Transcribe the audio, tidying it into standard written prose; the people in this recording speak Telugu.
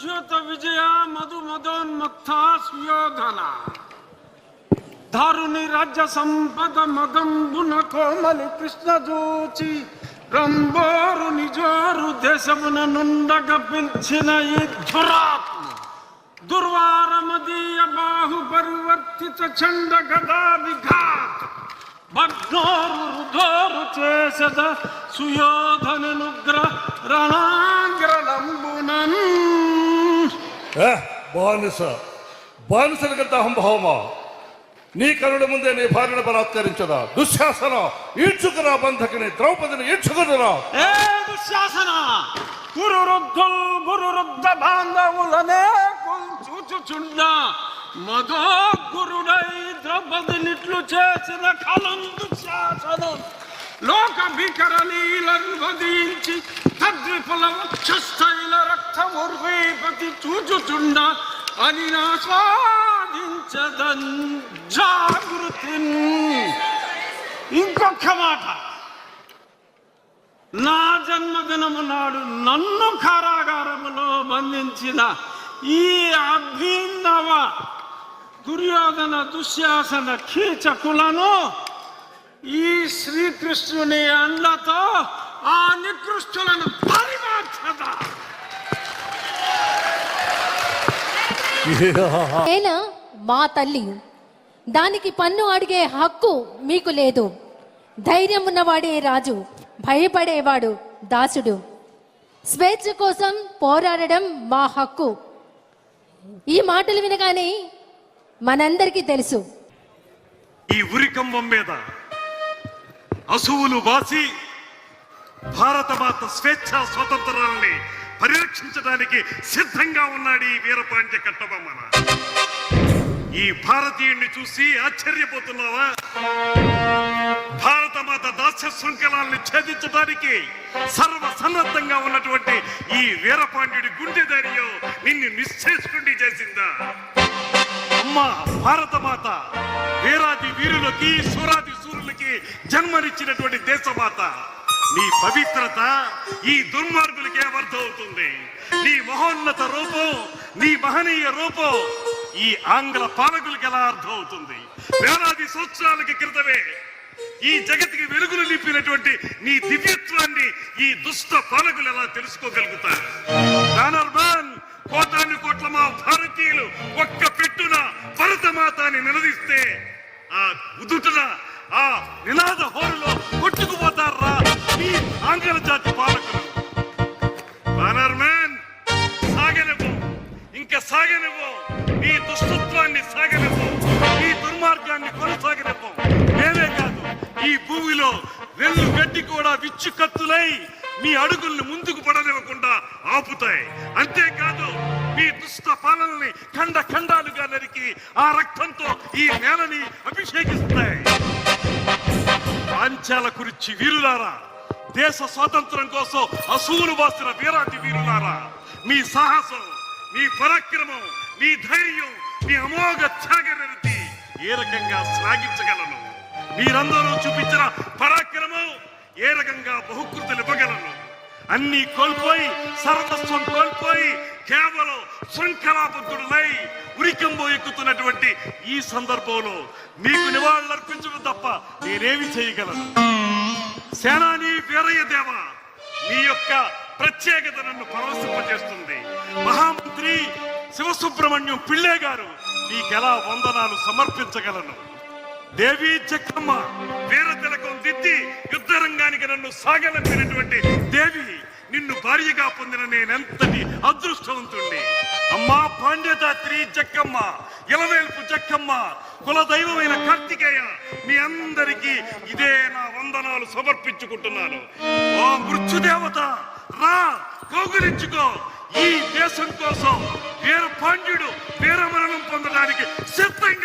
ದ್ಯುತ ವಿಜಯ ಮಧು ಮದೋನ್ಮತ್ತ ಸುಯೋಧನ ధారుని రాజ్య సంపద మదంబున కోమలి కృష్ణ జూచి రంబోరు నిజోరు దేశమున నుండగ పిలిచిన ఈ దురాత్మ దుర్వారమదీయ బాహు పరివర్తిత చండ గదా విఘాత భగ్నోరు రుధోరు చేసద సుయోధనుగ్ర రణాంగ్రలంబునన్ బానిసలకంత అహంభావమా నీ కరుణ ముందే నీ భార్యను బలాత్కరించదా దుశ్శాసన ఈడ్చుకురా బంధకుని ద్రౌపదిని ఈడ్చుకురా ఏ దుశ్శాసన గురురుద్ధ బాంధవులనే చూచుచుండ మదో గురుడై ద్రౌపదినిట్లు చేసిన కలం దుశ్శాసనం లోక భీకర లీలను వధించి తద్విఫల వక్షస్థైల రక్తముర్వీపతి చూచుచుండ అని నా జాగృతి. ఇంకొక మాట, నా జన్మదినము నాడు నన్ను కారాగారములో బంధించిన ఈ అభినవ దుర్యోధన దుశ్శాసన కీచకులను ఈ శ్రీకృష్ణుని అండతో ఆ నికృష్టులను పరిమార్చద. మా తల్లి, దానికి పన్ను అడిగే హక్కు మీకు లేదు. ధైర్యం ఉన్నవాడే రాజు, భయపడేవాడు దాసుడు. స్వేచ్ఛ కోసం పోరాడడం మా హక్కు. ఈ మాటలు వినగానే మనందరికీ తెలుసు, ఈ ఉరికంబం మీద అసువులు వాసి భారతమాత స్వేచ్ఛ స్వతంత్రాలని పరిరక్షించడానికి సిద్ధంగా ఉన్నాడు ఈ వీరపాండ్య కట్టబొమ్మన. ఈ భారతీయుణ్ణి చూసి ఆశ్చర్యపోతున్నావా? భారతమాత దాస్య శృంఖలాల్ని ఛేదించడానికి సర్వసన్నద్ధంగా ఉన్నటువంటి ఈ వీరపాండ్యుడి గుండె ధైర్యం నిన్ను నిశ్చేసుకుండి చేసిందా? అమ్మా భారతమాత వీరాది వీరులకి సూరాది సూరులకి జన్మనిచ్చినటువంటి దేశమాత. నీ పవిత్రత ఈ దుర్మార్గులకి ఏమర్థం అవుతుంది? నీ మహోన్నత రూపం, నీ మహనీయ రూపం ఈ ఆంగ్ల పాలకులకి ఎలా అర్థం అవుతుంది? వేలాది సంవత్సరాలకి క్రితమే ఈ జగత్తుకి వెలుగులు నింపినటువంటి నీ దివ్యత్వాన్ని ఈ దుష్ట పాలకులు ఎలా తెలుసుకోగలుగుతారు? కోటాను కోట్ల మా భారతీయులు ఒక్క పెట్టున భరతమాతాన్ని నిలదీస్తే ఆ ఉదుటన ఆ నినాద హోరులో కొట్టుకుపోతారా ఈ ఆంగ్ల జాతి పాలకులు? సాగనివ్వు, ఇంకా సాగనివ్వు, నీ దుష్టత్వాన్ని సాగనివ్వు, నీ దుర్మార్గాన్ని కొనసాగనివ్వు. నేనే కాదు, ఈ భూమిలో వెల్లు గడ్డి కూడా విచ్చు కత్తులై మీ అడుగుల్ని ముందుకు పడనివ్వకుండా ఆపుతాయి. అంతేకాదు, మీ దుష్ట పాలనని ఖండ ఖండాలుగా నరికి ఆ రక్తంతో ఈ నేలని అభిషేకిస్తాయి. పాంచాల కురిచి వీరులారా, దేశ స్వాతంత్రం కోసం అసూలు బాసిన వీరాటి వీరులారా, మీ సాహసం, మీ పరాక్రమం, మీ ధైర్యం, మీ అమోఘ త్యాగనిరతి ఏ రకంగా శ్లాఘించగలను? మీరందరూ చూపించిన పరాక్రమం ఏ రకంగా బహుకృతులు ఇవ్వగలను? అన్ని కోల్పోయి, సర్వస్వం కోల్పోయి, కేవలం శృంఖలాబద్ధుడులై ఉరికంబో ఎక్కుతున్నటువంటి ఈ సందర్భంలో మీకు నివాళులర్పించడం తప్ప నేనేమి చేయగలను? సేనాని వీరయ్య దేవ, మీ యొక్క ప్రత్యేకత నన్ను పరవశింపజేస్తుంది. మహామంత్రి శివసుబ్రహ్మణ్యం పిళ్ళే గారు, నీకెలా వందనాలు సమర్పించగలను? దేవి చెక్కమ్మ వీర తిలకం దిద్ది యుద్ధరంగానికి నన్ను సాగలంపినటువంటి దేవి, నిన్ను భార్యగా పొందిన నేనెంతటి అదృష్టవంతుణ్ణి. అమ్మా పాండ్యదాత్రి జక్కమ్మ, ఇలవేల్పు జక్కమ్మ, కులదైవమైన కార్తికేయ, మీ అందరికీ ఇదే నా వందనాలు సమర్పించుకుంటున్నాను. ఓ మృత్యుదేవత, రా కౌగులించుకో. ఈ దేశం కోసం వీర పాండ్యుడు వీరమరణం పొందడానికి సిద్ధంగా